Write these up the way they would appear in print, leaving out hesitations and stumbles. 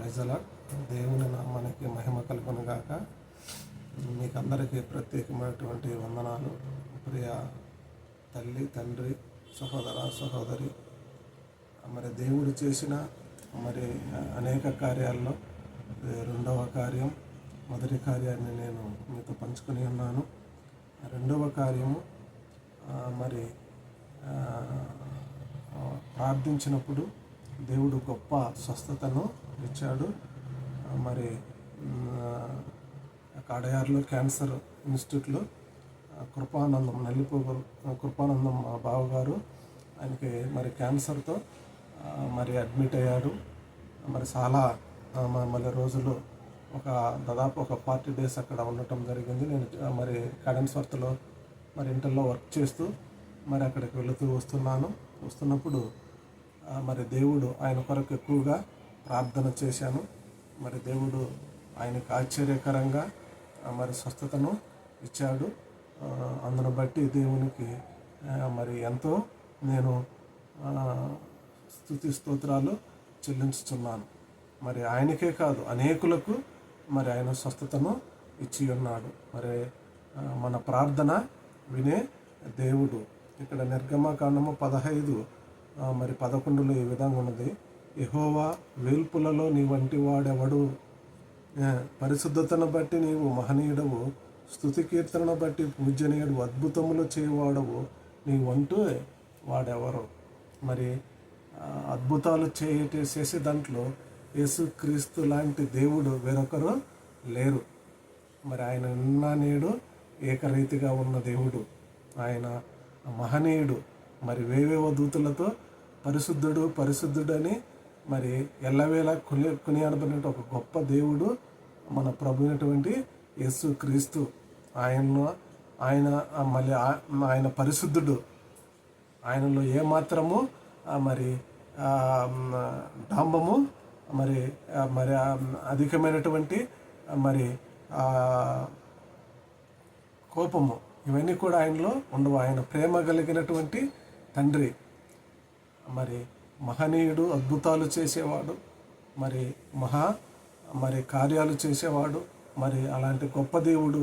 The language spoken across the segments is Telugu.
ప్రజల దేవుని నామానికి మహిమ కలుగును గాక. మీకు అందరికీ ప్రత్యేకమైనటువంటి వందనాలు. ప్రియ తల్లి, తండ్రి, సహోదర, సహోదరి, మరి దేవుడు చేసిన అనేక కార్యాల్లో రెండవ కార్యం, మొదటి కార్యాన్ని నేను మీతో పంచుకొని ఉన్నాను. రెండవ కార్యము ప్రార్థించినప్పుడు దేవుడు గొప్ప స్వస్థతను ఇచ్చాడు. కాడయారులో క్యాన్సర్ ఇన్స్టిట్యూట్లో కృపానందం కృపానందం మా బావగారు, ఆయనకి క్యాన్సర్తో అడ్మిట్ అయ్యాడు. చాలా రోజులు దాదాపు ఒక 40 days అక్కడ ఉండటం జరిగింది. నేను కాడెన్స్వర్త్లో ఇంటర్లో వర్క్ చేస్తూ అక్కడికి వస్తున్నప్పుడు దేవుడు ఆయన కొరకు ఎక్కువగా ప్రార్థన చేశాను. దేవుడు ఆయనకు ఆశ్చర్యకరంగా స్వస్థతను ఇచ్చాడు. అందును బట్టి దేవునికి ఎంతో నేను స్తుతి స్తోత్రాలు చెల్లించుతున్నాను. ఆయనకే కాదు, అనేకులకు ఆయన స్వస్థతను ఇచ్చి ఉన్నాడు. మన ప్రార్థన వినే దేవుడు. ఇక్కడ నిర్గమకాండము 15:11 ఈ విధంగా ఉన్నది. యెహోవా వేల్పులలో నీ వంటి వాడెవడు? పరిశుద్ధతను బట్టి నీవు మహనీయుడవు, స్తుతి కీర్తనను బట్టి పూజనీయుడు, అద్భుతములు చేయవాడవు, నీ వంటూ వాడెవరు? అద్భుతాలు చేసే దాంట్లో యేసుక్రీస్తు లాంటి దేవుడు వేరొకరు లేరు. ఆయన నిన్న నేడు ఏకరీతిగా ఉన్న దేవుడు. ఆయన మహనీయుడు. వేవేవ దూతులతో పరిశుద్ధుడు పరిశుద్ధుడని ఎల్లవేళ కొనియాడబడిన ఒక గొప్ప దేవుడు మన ప్రభు అయినటువంటి యేసుక్రీస్తు. ఆయన పరిశుద్ధుడు. ఆయనలో ఏమాత్రము డాంబము అధికమైనటువంటి కోపము ఇవన్నీ కూడా ఆయనలో ఉండవు. ఆయన ప్రేమ కలిగినటువంటి తండ్రి. మహనీయుడు, అద్భుతాలు చేసేవాడు, కార్యాలు చేసేవాడు. అలాంటి గొప్ప దేవుడు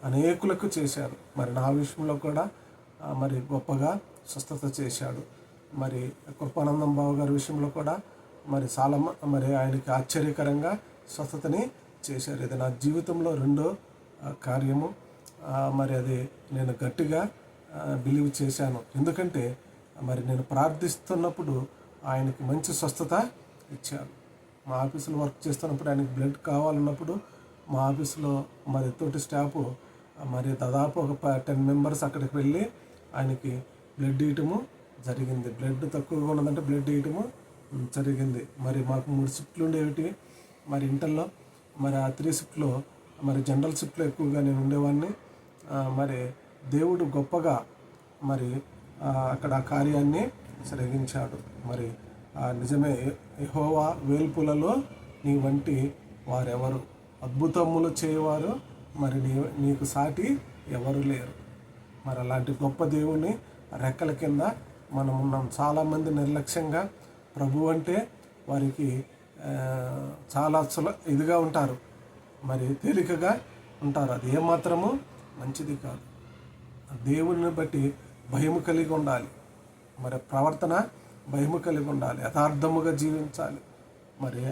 అనేకులకు చేశారు. నా విషయంలో కూడా గొప్పగా స్వస్థత చేశాడు. కృపానందం బావ గారి విషయంలో కూడా చాలా ఆయనకి ఆశ్చర్యకరంగా స్వస్థతని చేశారు. ఇది నా జీవితంలో రెండో కార్యము. అది నేను గట్టిగా బిలీవ్ చేశాను. ఎందుకంటే నేను ప్రార్థిస్తున్నప్పుడు ఆయనకి మంచి స్వస్థత ఇచ్చారు. మా ఆఫీసులో వర్క్ చేస్తున్నప్పుడు ఆయనకి బ్లడ్ కావాలన్నప్పుడు మా ఆఫీసులో తోటి స్టాఫ్ దాదాపు ఒక 10 members అక్కడికి వెళ్ళి ఆయనకి బ్లడ్ ఇవ్వటము జరిగింది. బ్లడ్ తక్కువగా ఉన్నదంటే బ్లడ్ ఇవ్వటము జరిగింది. మాకు 3 షిఫ్ట్లు ఉండేవి. ఇంటర్లో ఆ 3 షిఫ్ట్లో జనరల్ షిఫ్ట్లో ఎక్కువగా నేను ఉండేవాడిని. దేవుడు గొప్పగా అక్కడ ఆ కార్యాన్ని జరిగించాడు. నిజమే, యెహోవా వేల్పులలో నీ వంటి వారెవరు? అద్భుతములు చేయవారు నీకు సాటి ఎవరు లేరు. అలాంటి గొప్ప దేవుని రెక్కల కింద మనం ఉన్నాం. చాలామంది నిర్లక్ష్యంగా ప్రభు అంటే వారికి చాలా ఇదిగా ఉంటారు, తేలికగా ఉంటారు. అది ఏమాత్రము మంచిది కాదు. దేవుని బట్టి భయము కలిగి ఉండాలి. ప్రవర్తన భయము కలిగి ఉండాలి. యథార్థముగా జీవించాలి.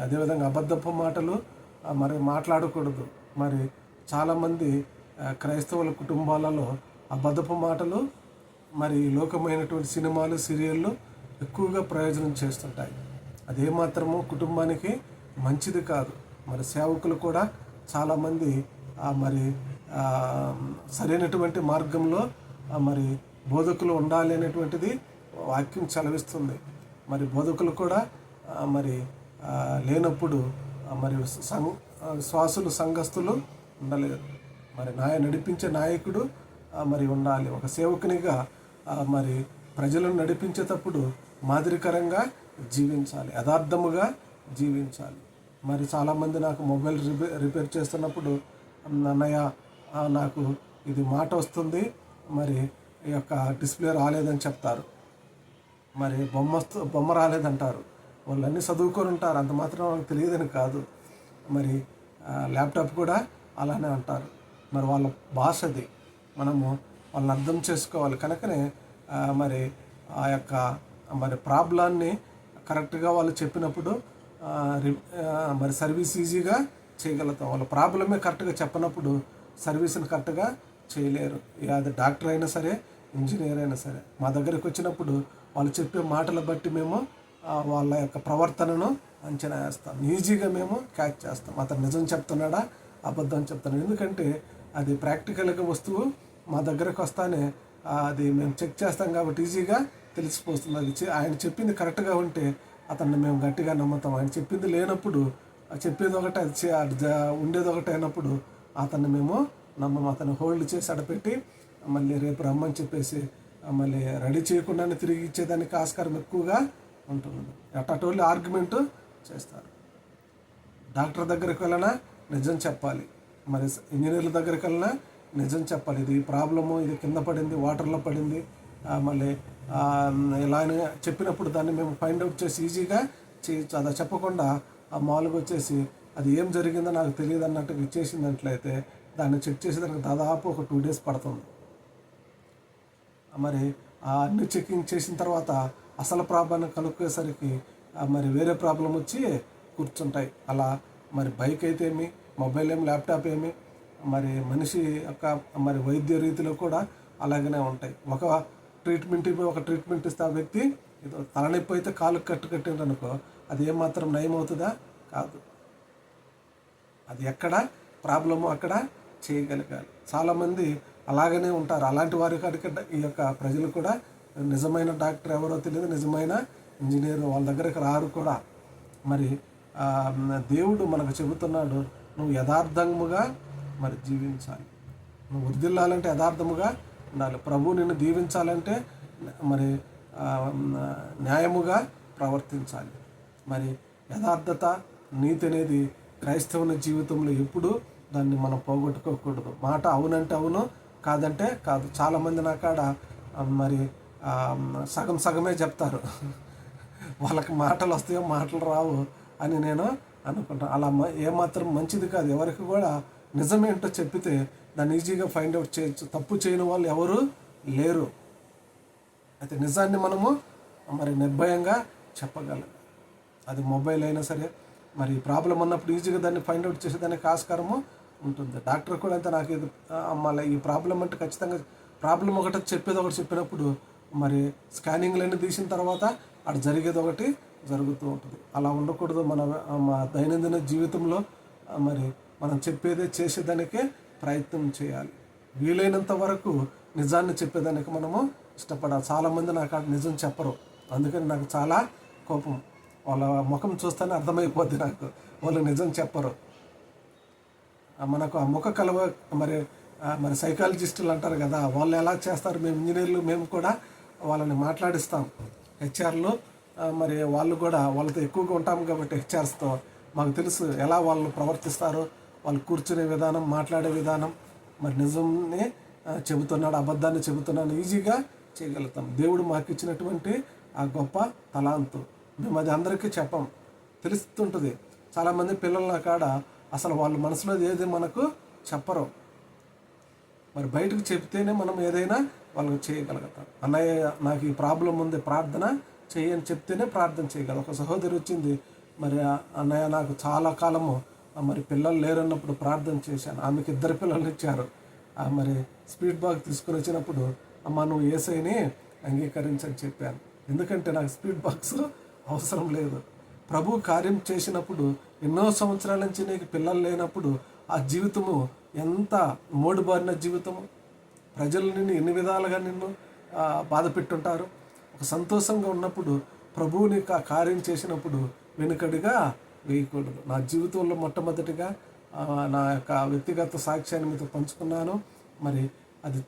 అదేవిధంగా అబద్ధపు మాటలు మాట్లాడకూడదు. చాలామంది క్రైస్తవుల కుటుంబాలలో అబద్ధపు మాటలు లోకమైనటువంటి సినిమాలు, సీరియళ్ళు ఎక్కువగా ప్రయోజనం చేస్తుంటాయి. అదేమాత్రము కుటుంబానికి మంచిది కాదు. సేవకులు కూడా చాలామంది సరైనటువంటి మార్గంలో బోధకులు ఉండాలి అనేటువంటిది వాక్యం చలవిస్తుంది. బోధకులు కూడా లేనప్పుడు శ్వాసులు, సంఘస్థులు ఉండలేదు. నడిపించే నాయకుడు ఉండాలి. ఒక సేవకునిగా ప్రజలను నడిపించేటప్పుడు మాదిరికరంగా జీవించాలి, యథార్థముగా జీవించాలి. చాలామంది నాకు మొబైల్ రిపేర్ చేస్తున్నప్పుడు, అన్నయ్య నాకు ఇది మాట వస్తుంది, ఈ యొక్క డిస్ప్లే రాలేదని చెప్తారు. బొమ్మ రాలేదంటారు. వాళ్ళు అన్నీ చదువుకొని ఉంటారు, అంత మాత్రం వాళ్ళకి తెలియదని కాదు. మరి ల్యాప్టాప్ కూడా అలానే అంటారు. మరి వాళ్ళ భాష అది, మనము వాళ్ళని అర్థం చేసుకోవాలి. కనుకనే మరి ఆ యొక్క మరి ప్రాబ్లాన్ని కరెక్ట్గా వాళ్ళు చెప్పినప్పుడు మరి సర్వీస్ ఈజీగా చేయగలుగుతాం. వాళ్ళ ప్రాబ్లమే కరెక్ట్గా చెప్పినప్పుడు సర్వీస్ని కరెక్ట్గా చేయలేరు. అది డాక్టర్ అయినా సరే, ఇంజనీర్ అయినా సరే. మా దగ్గరికి వచ్చినప్పుడు వాళ్ళు చెప్పే మాటలు బట్టి మేము వాళ్ళ యొక్క ప్రవర్తనను అంచనా వేస్తాం. ఈజీగా మేము క్యాచ్ చేస్తాం, అతను నిజం చెప్తున్నాడా అబద్ధం చెప్తున్నాడు. ఎందుకంటే అది ప్రాక్టికల్గా వస్తువు మా దగ్గరకు వస్తానే అది మేము చెక్ చేస్తాం కాబట్టి ఈజీగా తెలిసిపోతుంది. అది ఆయన చెప్పింది కరెక్ట్గా ఉంటే అతన్ని మేము గట్టిగా నమ్ముతాం. ఆయన చెప్పింది లేనప్పుడు చెప్పేది ఒకటి అది ఉండేది ఒకటి అయినప్పుడు అతన్ని మేము నమ్మము. అతన్ని హోల్డ్ చేసి అడపెట్టి మళ్ళీ రేపు రమ్మని చెప్పేసి మళ్ళీ రెడీ చేయకుండానే తిరిగి ఇచ్చేదానికి ఆస్కారం ఎక్కువగా ఉంటుంది. అట్టోళ్ళు ఆర్గ్యుమెంటు చేస్తారు. డాక్టర్ దగ్గరికి వెళ్ళినా నిజం చెప్పాలి, మరి ఇంజనీర్ల దగ్గరికి వెళ్ళినా నిజం చెప్పాలి. ఇది ప్రాబ్లము, ఇది కింద పడింది, వాటర్లో పడింది, మళ్ళీ ఇలా అని చెప్పినప్పుడు దాన్ని మేము ఫైండ్ అవుట్ చేసి ఈజీగా చేయొచ్చు. అది చెప్పకుండా మామూలుగా వచ్చేసి అది ఏం జరిగిందో నాకు తెలియదు అన్నట్టుగా ఇచ్చేసినట్లయితే దాన్ని చెక్ చేసేదానికి దాదాపు ఒక 2 days పడుతుంది. మరి అన్ని చెకింగ్ చేసిన తర్వాత అసలు ప్రాబ్లం కనుక్కోసరికి మరి వేరే ప్రాబ్లం వచ్చి కూర్చుంటాయి. అలా మరి బైక్ అయితే ఏమి, మొబైల్ ఏమి, ల్యాప్టాప్ ఏమి, మరి మనిషి యొక్క మరి వైద్య రీతిలో కూడా అలాగనే ఉంటాయి. ఒక ట్రీట్మెంట్ ఇస్తే ఆ వ్యక్తి తలనొప్పి అయితే కాలు కట్టిండనుకో, అది ఏమాత్రం నయం అవుతుందా? కాదు. అది ఎక్కడ ప్రాబ్లము అక్కడ చేయగలగాలి. చాలామంది అలాగనే ఉంటారు. అలాంటి వారి కాడికి ఈ యొక్క ప్రజలు కూడా నిజమైన డాక్టర్ ఎవరో తెలియదు, నిజమైన ఇంజనీర్ వాళ్ళ దగ్గరికి రారు కూడా. మరి దేవుడు మనకు చెబుతున్నాడు, నువ్వు యథార్థముగా మరి జీవించాలి. నువ్వు వర్ధిల్లాలంటే యథార్థముగా ఉండాలి. ప్రభు నిన్ను దీవించాలంటే మరి న్యాయముగా ప్రవర్తించాలి. మరి యథార్థత, నీతి అనేది క్రైస్తవుని జీవితంలో ఎప్పుడు దాన్ని మనం పోగొట్టుకోకూడదు. మాట అవునంటే అవును, కాదంటే కాదు. చాలామంది నా కాడ మరి సగమే చెప్తారు. వాళ్ళకి మాటలు వస్తాయో మాటలు రావు అని నేను అనుకుంటాను. అలా ఏమాత్రం మంచిది కాదు. ఎవరికి కూడా నిజమేంటో చెప్పితే దాన్ని ఈజీగా ఫైండ్ అవుట్ చేయొచ్చు. తప్పు చేయని వాళ్ళు ఎవరు లేరు. అయితే నిజాన్ని మనము మరి నిర్భయంగా చెప్పగలం. అది మొబైల్ అయినా సరే, మరి ప్రాబ్లం ఉన్నప్పుడు ఈజీగా దాన్ని ఫైండ్ అవుట్ చేసేదానికి ఆస్కారము ఉంటుంది. డాక్టర్ కూడా అంతే, నాకు ఇది మళ్ళీ ఈ ప్రాబ్లం అంటే ఖచ్చితంగా ప్రాబ్లం ఒకటి చెప్పేది ఒకటి చెప్పినప్పుడు మరి స్కానింగ్లన్నీ తీసిన తర్వాత అక్కడ జరిగేది ఒకటి జరుగుతూ ఉంటుంది. అలా ఉండకూడదు. మా దైనందిన జీవితంలో మరి మనం చెప్పేదే చేసేదానికే ప్రయత్నం చేయాలి. వీలైనంత వరకు నిజాన్ని చెప్పేదానికి మనము ఇష్టపడాలి. చాలామంది నాకు నిజం చెప్పరు, అందుకని నాకు చాలా కోపం. వాళ్ళ ముఖం చూస్తేనే అర్థమైపోద్ది నాకు, వాళ్ళు నిజం చెప్పరు. మనకు ఆ ముఖ కలవ మరి సైకాలజిస్టులు అంటారు కదా, వాళ్ళు ఎలా చేస్తారు. మేము ఇంజనీర్లు, మేము కూడా వాళ్ళని మాట్లాడిస్తాం. హెచ్ఆర్లు మరి వాళ్ళు కూడా వాళ్ళతో ఎక్కువగా ఉంటాం కాబట్టి హెచ్ఆర్స్తో మాకు తెలుసు ఎలా వాళ్ళు ప్రవర్తిస్తారో, వాళ్ళు కూర్చునే విధానం, మాట్లాడే విధానం. మరి నిజంని చెబుతున్నాడు, అబద్ధాన్ని చెబుతున్నాను ఈజీగా చేయగలుగుతాం. దేవుడు మాకు ఇచ్చినటువంటి ఆ గొప్ప తలాంతు మేము అది అందరికీ చెప్పం, తెలుస్తుంటుంది. చాలామంది పిల్లల కాడ అసలు వాళ్ళ మనసులో ఏది మనకు చెప్పరు. మరి బయటకు చెప్తేనే మనం ఏదైనా వాళ్ళకి చేయగలుగుతాం. అన్నయ్య నాకు ఈ ప్రాబ్లం ఉంది, ప్రార్థన చేయని చెప్తేనే ప్రార్థన చేయగలం. ఒక సహోదరి వచ్చింది, మరి అన్నయ్య నాకు చాలా కాలము మరి పిల్లలు లేరన్నప్పుడు ప్రార్థన చేశాను. ఆమెకి 2 పిల్లలు ఇచ్చారు. మరి స్పీడ్ బాగ్ తీసుకుని వచ్చినప్పుడు అమ్మ నువ్వు యేసయ్యని అంగీకరించని చెప్పాను. ఎందుకంటే నాకు స్పీడ్ బాక్స్ అవసరం లేదు. ప్రభు కార్యం చేసినప్పుడు ఎన్నో సంవత్సరాల నుంచి నీకు పిల్లలు లేనప్పుడు ఆ జీవితము ఎంత మోడుబారిన జీవితము. ప్రజలు నిన్ను ఎన్ని విధాలుగా నిన్ను బాధ పెట్టుంటారు. ఒక సంతోషంగా ఉన్నప్పుడు ప్రభువు నీకు ఆ కార్యం చేసినప్పుడు వెనుకడిగా వేయకూడదు. నా జీవితంలో మొట్టమొదటిగా నా యొక్క వ్యక్తిగత సాక్ష్యాన్ని మీతో పంచుకున్నాను. మరి అది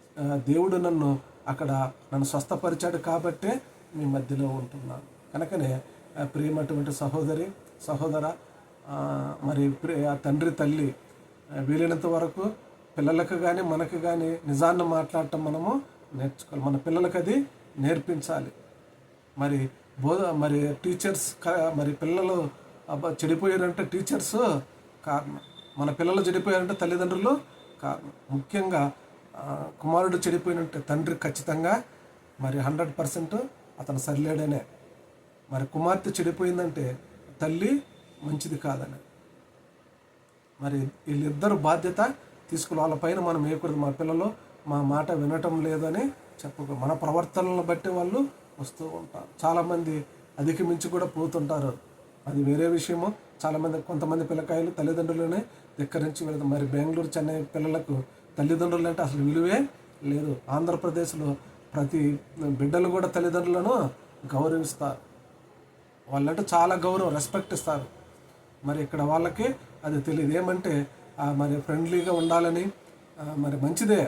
దేవుడు నన్ను స్వస్థపరిచాడు కాబట్టే మీ మధ్యలో ఉంటున్నాను. కనుకనే ప్రియమైనటువంటి సహోదర మరి తండ్రి తల్లి వీలైనంత వరకు పిల్లలకు కానీ మనకు కానీ నిజాన్ని మాట్లాడటం మనము నేర్చుకోవాలి. మన పిల్లలకు అది నేర్పించాలి. మరి మరి టీచర్స్ మరి పిల్లలు చెడిపోయారంటే టీచర్స్ కారణం, మన పిల్లలు చెడిపోయారంటే తల్లిదండ్రులు కారణం. ముఖ్యంగా కుమారుడు చెడిపోయినంటే తండ్రి ఖచ్చితంగా మరి 100% అతను సరిలేడనే. మరి కుమార్తె చెడిపోయిందంటే తల్లి మంచిది కాదని. మరి వీళ్ళిద్దరు బాధ్యత తీసుకుని వాళ్ళపైన మనం వేయకూడదు. మా పిల్లలు మా మాట వినటం లేదని చెప్పకూడదు. మన ప్రవర్తనలను బట్టి వాళ్ళు వస్తూ ఉంటారు. చాలామంది అధిగమించి కూడా పోతుంటారు, అది వేరే విషయము. చాలామంది కొంతమంది పిల్లకాయలు తల్లిదండ్రులనే ధిక్కరించి వెళ్తారు. మరి బెంగళూరు, చెన్నై పిల్లలకు తల్లిదండ్రులు అంటే అసలు విలువే లేదు. ఆంధ్రప్రదేశ్లో ప్రతి బిడ్డలు కూడా తల్లిదండ్రులను గౌరవిస్తారు. వాళ్ళంటే చాలా గౌరవం, రెస్పెక్ట్ ఇస్తారు. మరి ఇక్కడ వాళ్ళకి అది తెలియదు. ఏమంటే మరి ఫ్రెండ్లీగా ఉండాలని, మరి మంచిదే,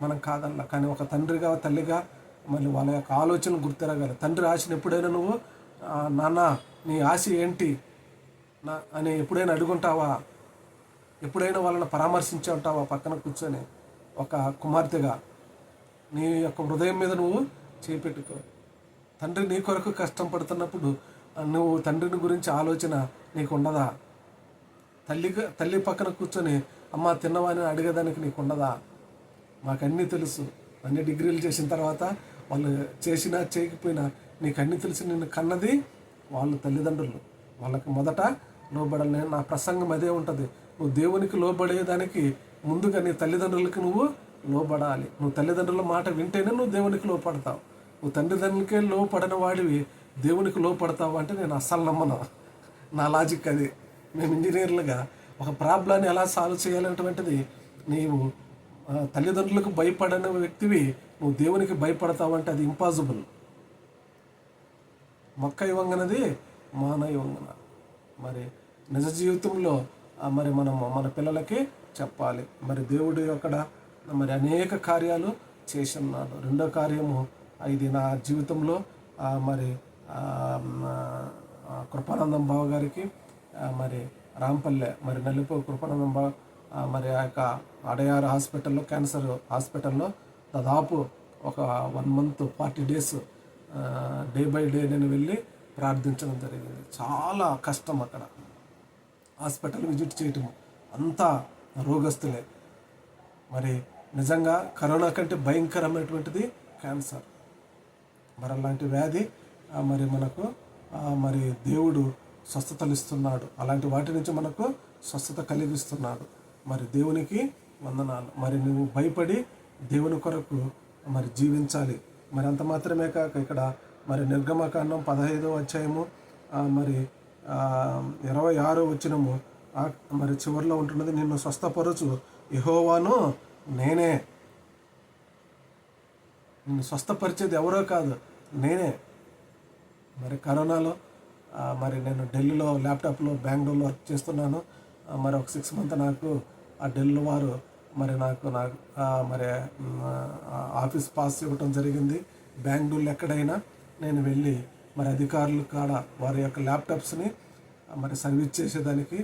మనం కాదల్లా. కానీ ఒక తండ్రిగా తల్లిగా మళ్ళీ వాళ్ళ యొక్క ఆలోచనలు గుర్తిరగాలి. తండ్రి ఆశను ఎప్పుడైనా నువ్వు నాన్న నీ ఆశ ఏంటి అని ఎప్పుడైనా అడుగుంటావా? ఎప్పుడైనా వాళ్ళని పరామర్శించి ఉంటావా పక్కన కూర్చొని? ఒక కుమార్తెగా నీ యొక్క హృదయం మీద నువ్వు చేపెట్టుకో. తండ్రి నీ కొరకు కష్టం పడుతున్నప్పుడు నువ్వు తండ్రిని గురించి ఆలోచన నీకు ఉండదా? తల్లి పక్కన కూర్చొని అమ్మ తిన్నవా అని అడిగేదానికి నీకు ఉండదా? మాకు అన్నీ తెలుసు. అన్ని డిగ్రీలు చేసిన తర్వాత వాళ్ళు చేసినా చేయకపోయినా నీకు అన్నీ తెలిసి నిన్ను కన్నది వాళ్ళు తల్లిదండ్రులు. వాళ్ళకి మొదట లోబడాలి. నా ప్రసంగం అదే ఉంటుంది. నువ్వు దేవునికి లోబడేదానికి ముందుగా నీ తల్లిదండ్రులకి నువ్వు లోబడాలి. నువ్వు తల్లిదండ్రుల మాట వింటేనే నువ్వు దేవునికి లోపడతావు. నువ్వు తల్లిదండ్రులకే లోపడని వాడివి దేవునికి లోపడతావు అంటే నేను అస్సలు నమ్మను. నా లాజిక్ అది. మేము ఇంజనీర్లుగా ఒక ప్రాబ్లాన్ని ఎలా సాల్వ్ చేయాలనేటువంటిది, నీవు తల్లిదండ్రులకు భయపడని వ్యక్తివి నువ్వు దేవునికి భయపడతావు అంటే అది ఇంపాసిబుల్. మొక్క ఇవ్వంగనది మాన ఇవ్వంగన. మరి నిజ జీవితంలో మరి మన పిల్లలకి చెప్పాలి. మరి దేవుడు అక్కడ మరి అనేక కార్యాలు చేసి ఉన్నాడు. రెండో కార్యము ఇది నా జీవితంలో మరి కృపానందం బావ గారికి మరి రాంపల్లె మరి నల్లిపో కృపానందం బావ మరి ఆ యొక్క అడయారు హాస్పిటల్లో, క్యాన్సర్ హాస్పిటల్లో దాదాపు ఒక 1 month 40 days day by day నేను వెళ్ళి ప్రార్థించడం జరిగింది. చాలా కష్టం అక్కడ హాస్పిటల్ విజిట్ చేయటం, అంతా రోగస్తులే. మరి నిజంగా కరోనా కంటే భయంకరమైనటువంటిది క్యాన్సర్. మరి అలాంటి వ్యాధి మరి మనకు మరి దేవుడు స్వస్థతలు ఇస్తున్నాడు. అలాంటి వాటి నుంచి మనకు స్వస్థత కలిగిస్తున్నాడు. మరి దేవునికి వందనాలు. మరి నువ్వు భయపడి దేవుని కొరకు మరి జీవించాలి. మరి అంత మాత్రమే కాక ఇక్కడ మరి నిర్గమకాండం 15వ అధ్యాయము మరి 26వ వచనము మరి చివరిలో ఉంటున్నది, నిన్ను స్వస్థపరచు యెహోవాను నేనే. నిన్ను స్వస్థపరిచేది ఎవరో కాదు, నేనే. మరి కరోనాలో మరి నేను ఢిల్లీలో ల్యాప్టాప్లో బెంగళూరులో వర్క్ చేస్తున్నాను. మరి ఒక 6 months నాకు ఆ ఢిల్లీ వారు మరి నాకు మరి ఆఫీస్ పాస్ ఇవ్వటం జరిగింది. బెంగళూరులో ఎక్కడైనా నేను వెళ్ళి మరి అధికారులు కాడ వారి యొక్క ల్యాప్టాప్స్ని మరి సర్వీస్ చేసేదానికి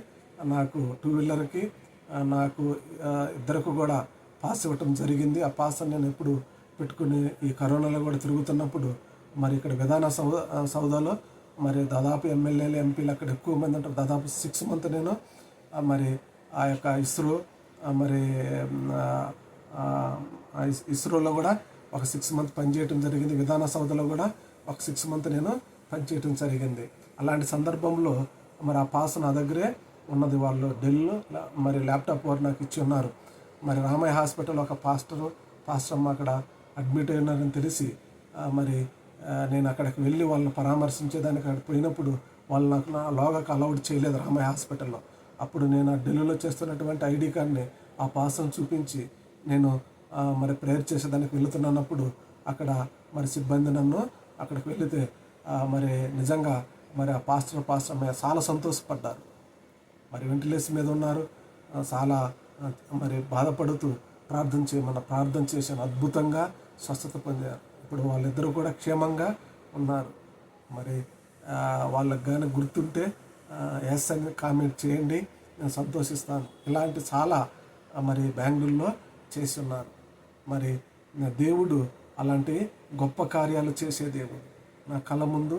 నాకు 2-wheelerకి నాకు ఇద్దరికి కూడా పాస్ ఇవ్వటం జరిగింది. ఆ పాస్ నేను ఎప్పుడు పెట్టుకుని ఈ కరోనాలో కూడా తిరుగుతున్నప్పుడు మరి ఇక్కడ విధాన సౌదాలో మరి దాదాపు ఎమ్మెల్యేలు, ఎంపీలు అక్కడ ఎక్కువ మంది ఉంటారు. దాదాపు 6 months నేను మరి ఆ యొక్క మరి ఇస్రోలో కూడా ఒక 6 months పనిచేయటం జరిగింది. విధాన సౌధలో కూడా ఒక 6 months నేను పనిచేయటం జరిగింది. అలాంటి సందర్భంలో మరి ఆ పాస్ నా దగ్గరే ఉన్నది. వాళ్ళు ఢిల్లీలో మరి ల్యాప్టాప్ వారు నాకు ఇచ్చి ఉన్నారు. మరి రామయ్య హాస్పిటల్ ఒక పాస్టర్ అమ్మ అక్కడ అడ్మిట్ అయినారని తెలిసి మరి నేను అక్కడికి వెళ్ళి వాళ్ళని పరామర్శించేదానికి అక్కడికి పోయినప్పుడు వాళ్ళు నాకు నా లోగాకు అలౌడ్ చేయలేదు రామయ్య హాస్పిటల్లో. అప్పుడు నేను ఆ ఢిల్లీలో చేస్తున్నటువంటి ఐడి కార్డ్ని ఆ పాస్ను చూపించి నేను మరి ప్రేయర్ చేసేదానికి వెళుతున్నప్పుడు అక్కడ మరి సిబ్బంది నన్ను అక్కడికి వెళితే మరి నిజంగా మరి ఆ పాస్టర్ అమ్మాయి చాలా సంతోషపడ్డారు. మరి వెంటిలేషన్ మీద ఉన్నారు, చాలా మరి బాధపడుతూ ప్రార్థన చేశాను. అద్భుతంగా స్వస్థత పొందారు. ఇప్పుడు వాళ్ళిద్దరూ కూడా క్షేమంగా ఉన్నారు. మరి వాళ్ళకి కానీ గుర్తుంటే ఎస్ అని కామెంట్ చేయండి, నేను సంతోషిస్తాను. ఇలాంటి చాలా మరి బెంగళూరులో చేసి ఉన్నారు. మరి దేవుడు అలాంటి గొప్ప కార్యాలు చేసే దేవుడు. నా కళ్ళ ముందు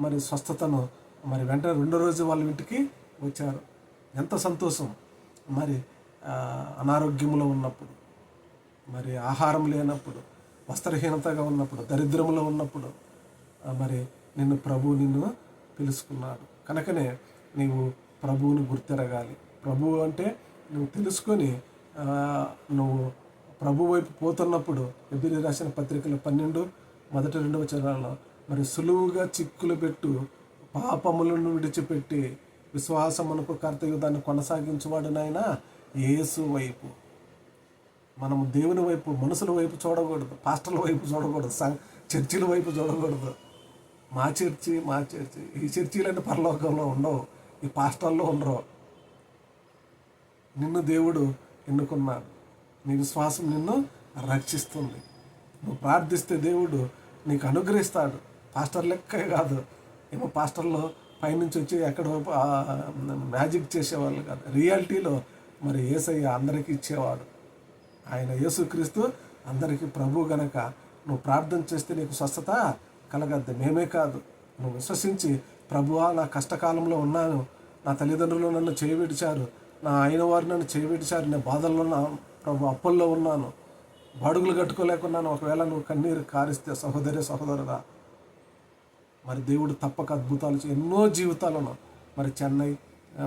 మరి స్వస్థతను మరి వెంటనే రెండో రోజు వాళ్ళ ఇంటికి వచ్చారు. ఎంత సంతోషం. మరి అనారోగ్యంలో ఉన్నప్పుడు, మరి ఆహారం లేనప్పుడు, వస్త్రహీనతగా ఉన్నప్పుడు, దరిద్రంలో ఉన్నప్పుడు మరి నిన్ను పిలుచుకున్నాడు. కనుకనే నీవు ప్రభువుని గుర్తెరగాలి. ప్రభువు అంటే నువ్వు తెలుసుకొని నువ్వు ప్రభు వైపు పోతున్నప్పుడు ఎబ్రియులకు రాసిన పత్రికలు 12 మొదటి 2వ వచనాల్లో మరి సులువుగా చిక్కులు పెట్టు పాపములను విడిచిపెట్టి విశ్వాసమునకు కర్తయు దాన్ని కొనసాగించువాడు నాయన యేసు వైపు. మనము దేవుని వైపు, మనుషుల వైపు చూడకూడదు, పాస్టర్ల వైపు చూడకూడదు, చర్చిల వైపు చూడకూడదు. మా చర్చి ఈ చర్చిలన్నీ పరలోకంలో ఉండవు, ఈ పాస్టర్లో ఉండరు. నిన్ను దేవుడు ఎన్నుకున్నాడు. నీ విశ్వాసం నిన్ను రక్షిస్తుంది. నువ్వు ప్రార్థిస్తే దేవుడు నీకు అనుగ్రహిస్తాడు. పాస్టర్ లెక్కే కాదు. ఏమో పాస్టర్లో పైనుంచి వచ్చి ఎక్కడ మ్యాజిక్ చేసేవాళ్ళు కాదు. రియాలిటీలో మరి యేసయ్య అందరికీ ఇచ్చేవాడు. ఆయన యేసుక్రీస్తు అందరికీ ప్రభు గనక నువ్వు ప్రార్థన చేస్తే నీకు స్వస్థత కలగద్దు. మేమే కాదు, నువ్వు విశ్వసించి ప్రభువా నా కష్టకాలంలో ఉన్నాను, నా తల్లిదండ్రులు నన్ను చేయబెడిచారు, నా అయిన వారు నన్ను చేయబెడిచారు, నేను బాధల్లో ఉన్నాను ప్రభు, అప్పుల్లో ఉన్నాను, బాడుగులు కట్టుకోలేకున్నాను. ఒకవేళ నువ్వు కన్నీరు కారిస్తే సహోదరుడా మరి దేవుడు తప్పక అద్భుతాలు ఎన్నో జీవితాలను మరి చెన్నై,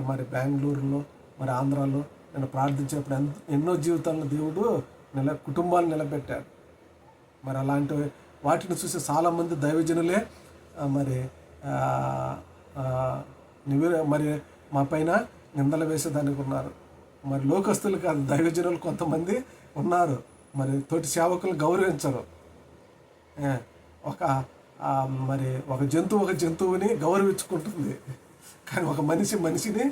మరి బెంగళూరులో, మరి ఆంధ్రాలో నేను ప్రార్థించినప్పుడు ఎన్నో జీవితాలను దేవుడు కుటుంబాలు నిలబెట్టాడు. మరి అలాంటి వాటిని చూసి చాలామంది దైవజనులే మరి మరి మా పైన నిందలు వేసేదానికి ఉన్నారు. మరి లోకస్తులు కాదు, దైవజనులు కొంతమంది ఉన్నారు. మరి తోటి సేవకులు గౌరవించరు. ఒక జంతువుని గౌరవించుకుంటుంది, కానీ ఒక మనిషిని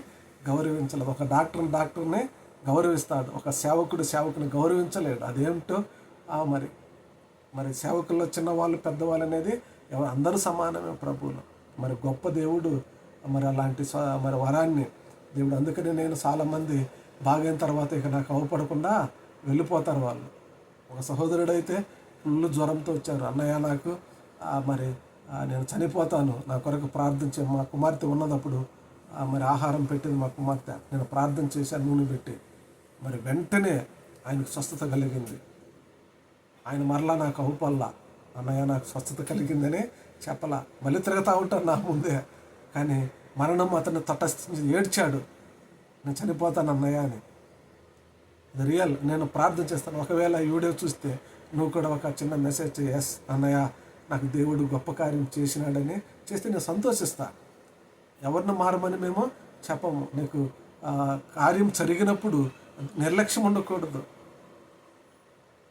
గౌరవించలేదు. ఒక డాక్టర్ని గౌరవిస్తాడు, ఒక సేవకుని గౌరవించలేడు. అదేమిటో మరి సేవకుల్లో చిన్నవాళ్ళు పెద్దవాళ్ళు అనేది అందరూ సమానమే ప్రభువులు. మరి గొప్ప దేవుడు మరి అలాంటి మరి వరాన్ని దేవుడు. అందుకని నేను చాలామంది బాగైన తర్వాత ఇక నాకు అవపడకుండా వెళ్ళిపోతారు వాళ్ళు. ఒక సహోదరుడైతే ఫుల్ జ్వరంతో వచ్చారు. అన్నయ్య నాకు మరి నేను చనిపోతాను, నా కొరకు ప్రార్థించే. మా కుమార్తె ఉన్నదప్పుడు మరి ఆహారం పెట్టింది మా కుమార్తె. నేను ప్రార్థన చేశాను నూనె పెట్టి. మరి వెంటనే ఆయనకు స్వస్థత కలిగింది. ఆయన మరలా నాకు అవుపల్లా, అన్నయ్య నాకు స్వస్థత కలిగిందని చెప్పలా. మళ్ళీ తిరుగుతూ ఉంటాను నా ముందే. కానీ మరణం అతన్ని తటస్థించి ఏడ్చాడు, నేను చనిపోతాను అన్నయ్య అని. ఇది రియల్. నేను ప్రార్థన చేస్తాను. ఒకవేళ ఈ వీడియో చూస్తే నువ్వు కూడా ఒక చిన్న మెసేజ్ ఎస్ అన్నయ్య నాకు దేవుడు గొప్ప కార్యం చేసినాడని చేస్తే నేను సంతోషిస్తా. ఎవరిని మారమని మేము చెప్పము. నీకు కార్యం జరిగినప్పుడు నిర్లక్ష్యం ఉండకూడదు.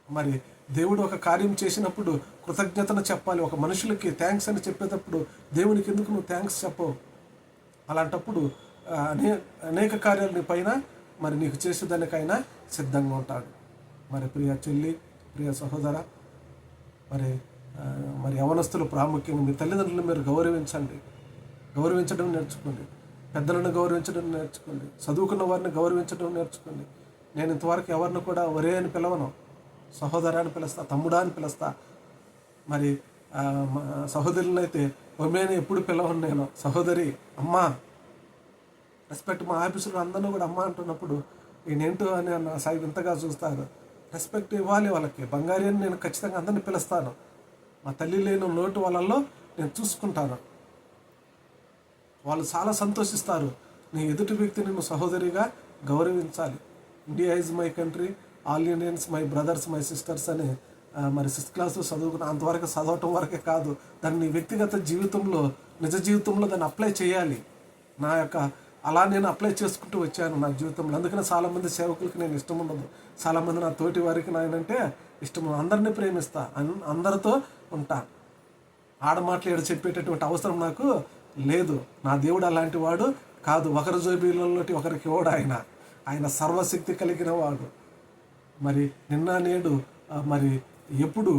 మరి దేవుడు ఒక కార్యం చేసినప్పుడు కృతజ్ఞతను చెప్పాలి. ఒక మనుషులకి థ్యాంక్స్ అని చెప్పేటప్పుడు దేవునికి ఎందుకు నువ్వు థ్యాంక్స్ చెప్పవు? అలాంటప్పుడు అనేక కార్యాలు నీ పైన మరి నీకు చేసేదానికైనా సిద్ధంగా ఉంటాడు. మరి ప్రియ చెల్లి, ప్రియ సహోదర, మరి యవనస్తులు ప్రాముఖ్యంగా మీ తల్లిదండ్రులను మీరు గౌరవించడం నేర్చుకోండి. పెద్దలను గౌరవించడం నేర్చుకోండి. చదువుకున్న వారిని గౌరవించడం నేర్చుకోండి. నేను ఇంతవరకు ఎవరిని కూడా ఒరే అని పిలవను, సహోదరా అని పిలుస్తా, తమ్ముడా అని పిలుస్తా. మరి సహోదరులను అయితే ఒమేని ఎప్పుడు పిలవను నేను. సహోదరి, అమ్మా, రెస్పెక్ట్. మా ఆఫీసులో అందరినీ కూడా అమ్మ అంటున్నప్పుడు నేనేంటో అని నా సాయి వింతగా చూస్తారు. రెస్పెక్ట్ ఇవ్వాలి వాళ్ళకి. బంగారి అని నేను ఖచ్చితంగా అందరినీ పిలుస్తాను. మా తల్లి లేని లోటు వాళ్ళల్లో నేను చూసుకుంటాను. వాళ్ళు చాలా సంతోషిస్తారు. నీ ఎదుటి వ్యక్తిని నువ్వు సహోదరిగా గౌరవించాలి. India is my country, all Indians my brothers, my sisters అని మరి 6th క్లాస్లో చదువుకున్న అంతవరకు చదవటం వరకే కాదు, దాన్ని నీ వ్యక్తిగత జీవితంలో, నిజ జీవితంలో దాన్ని అప్లై చేయాలి. అలా నేను అప్లై చేసుకుంటూ వచ్చాను నా జీవితంలో. అందుకనే చాలామంది సేవకులకి నేను ఇష్టం ఉండదు. చాలామంది నా తోటి వారికి నాయనంటే ఇష్టం. అందరినీ ప్రేమిస్తా, అందరితో ఉంటా. ఆడమాటలు ఏడు చెప్పేటటువంటి అవసరం నాకు లేదు. నా దేవుడు అలాంటి వాడు కాదు. ఒకరి జోబీలలోటి ఒకరికి ఇవ్వడు. ఆయన సర్వశక్తి కలిగిన వాడు. మరి నిన్న నేడు మరి ఎప్పుడు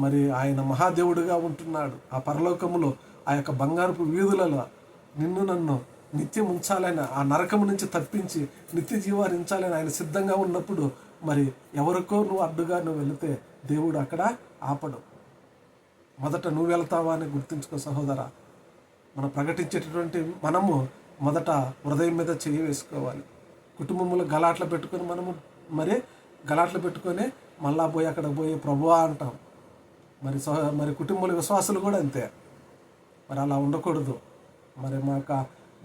మరి ఆయన మహాదేవుడిగా ఉంటున్నాడు. ఆ పరలోకములో ఆ యొక్క బంగారపు వీధులలో నిన్ను నన్ను నిత్యం ఉంచాలని, ఆ నరకము నుంచి తప్పించి నిత్య జీవారించాలని ఆయన సిద్ధంగా ఉన్నప్పుడు మరి ఎవరికో నువ్వు అడ్డుగా వెళితే దేవుడు అక్కడ ఆపడు. మొదట నువ్వు వెళ్తావా అని గుర్తుంచుకో సహోదరా. మనం ప్రకటించేటటువంటి మనము మొదట హృదయం మీద చెయ్యి వేసుకోవాలి. కుటుంబంలో గలాట్లు పెట్టుకొని మనము గలాట్లు పెట్టుకొని మళ్ళా పోయి అక్కడ పోయి ప్రభువా అంటాం. మరి కుటుంబంలో విశ్వాసులు కూడా అంతే. మరి అలా ఉండకూడదు.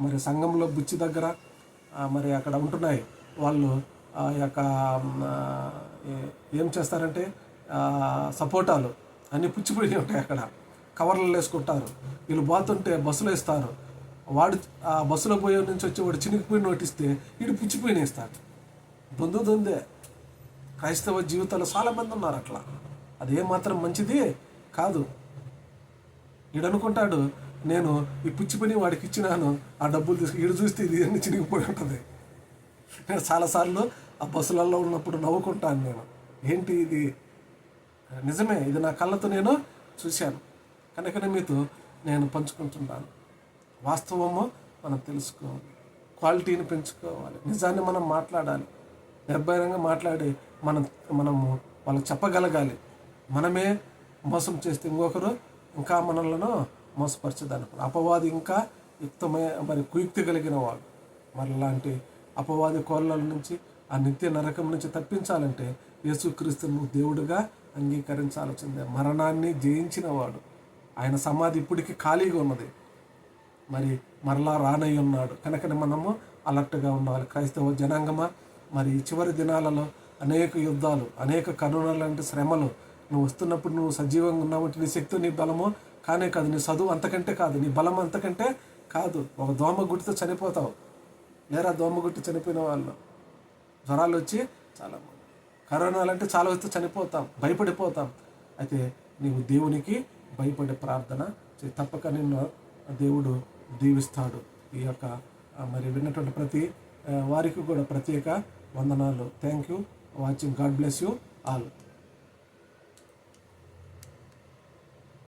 మరి సంఘంలో బుచ్చి దగ్గర మరి అక్కడ ఉంటున్నాయి వాళ్ళు యొక్క ఏం చేస్తారంటే సపోటాలు అన్నీ పుచ్చిపోయి ఉంటాయి. అక్కడ కవర్లలో వేసుకుంటారు. వీళ్ళు పోతుంటే బస్సులో ఇస్తారు. వాడు ఆ బస్సులో పోయే నుంచి వచ్చి వాడు చినిగిపోయి నోటిస్తే వీడు పుచ్చిపోయిన ఇస్తాడు. దొందే క్రైస్తవ జీవితాలు చాలామంది ఉన్నారు అట్లా. అదేమాత్రం మంచిది కాదు. వీడు అనుకుంటాడు నేను ఈ పుచ్చిపోయి వాడికి ఇచ్చినాను, ఆ డబ్బులు వీడు చూస్తే ఇది అన్ని చినిగిపోయి ఉంటుంది. నేను చాలాసార్లు ఆ బస్సులలో ఉన్నప్పుడు నవ్వుకుంటాను. నేను ఏంటి ఇది, నిజమే, ఇది నా కళ్ళతో నేను చూశాను కనుకనే మీతో నేను పంచుకుంటున్నాను. వాస్తవము మనం తెలుసుకోవాలి, క్వాలిటీని పెంచుకోవాలి, నిజాన్ని మనం మాట్లాడాలి, నిర్భయంగా మాట్లాడి మనము వాళ్ళకి చెప్పగలగాలి. మనమే మోసం చేస్తే ఇంకొకరు ఇంకా మనలను మోసపరచదనుకో. అపవాది ఇంకా కుయుక్తి కలిగిన వాడు. లాంటి అపవాది కోళ్ళ నుంచి, ఆ నిత్య నరకం నుంచి తప్పించాలంటే యేసుక్రీస్తును దేవుడిగా అంగీకరించాల్సిందే. మరణాన్ని జయించిన వాడు. ఆయన సమాధి ఇప్పటికీ ఖాళీగా ఉన్నది, మరలా రానై ఉన్నాడు. కనుకనే మనము అలర్ట్గా ఉండాలి. క్రైస్తవ జనాంగమా, చివరి దినాలలో అనేక యుద్ధాలు, అనేక కరోనా లాంటి శ్రమలు, నువ్వు వస్తున్నప్పుడు నువ్వు సజీవంగా ఉన్నావు. నీ శక్తి, నీ బలము కానే కాదు, నీ చదువు అంతకంటే కాదు, నీ బలం అంతకంటే కాదు. ఒక దోమ గుట్టితో చనిపోతావు, లేరా దోమ గుట్టి చనిపోయిన వాళ్ళు, జ్వరాలు వచ్చి చాలామంది, కరోనాలు అంటే చాలా వస్తే చనిపోతాం, భయపడిపోతాం. అయితే నీవు దేవునికి భయపడే ప్రార్థన చేయి, తప్పక నిన్ను దేవుడు దీవిస్తాడు. ఈ యొక్క విన్నటువంటి ప్రతి వారికి కూడా ప్రత్యేక వందనాలు. Thank you watching. God bless you all.